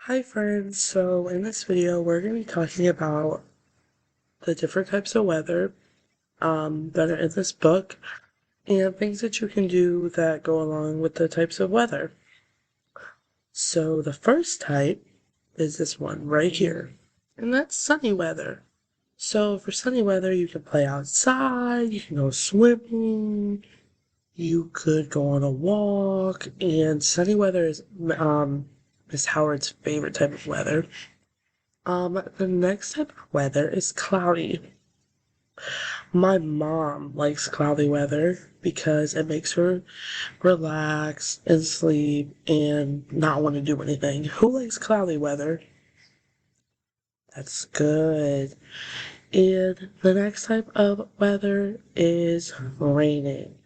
Hi friends, so in this video we're going to be talking about the different types of weather that are in this book and things that you can do that go along with the types of weather. So the first type is this one right here, and that's sunny weather. So for sunny weather you can play outside, you can go swimming, you could go on a walk, and sunny weather is Miss Howard's favorite type of weather. The next type of weather is cloudy. My mom likes cloudy weather because it makes her relax and sleep and not want to do anything. Who likes cloudy weather? That's good. And the next type of weather is raining.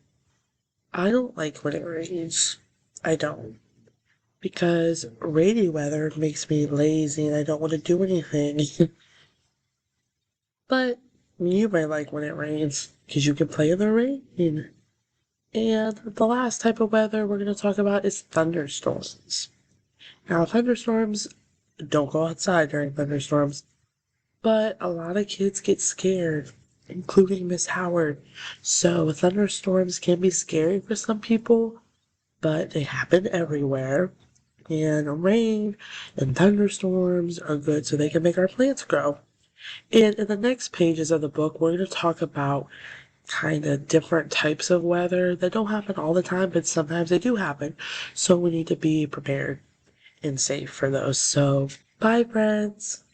I don't like when it rains. I don't. Because rainy weather makes me lazy and I don't want to do anything. But you might like when it rains because you can play in the rain. And the last type of weather we're going to talk about is thunderstorms. Now, thunderstorms, don't go outside during thunderstorms, but a lot of kids get scared, including Miss Howard. So, thunderstorms can be scary for some people, but they happen everywhere. And rain and thunderstorms are good so they can make our plants grow. And in the next pages of the book, we're going to talk about kind of different types of weather that don't happen all the time, but sometimes they do happen. So we need to be prepared and safe for those. So, bye, friends.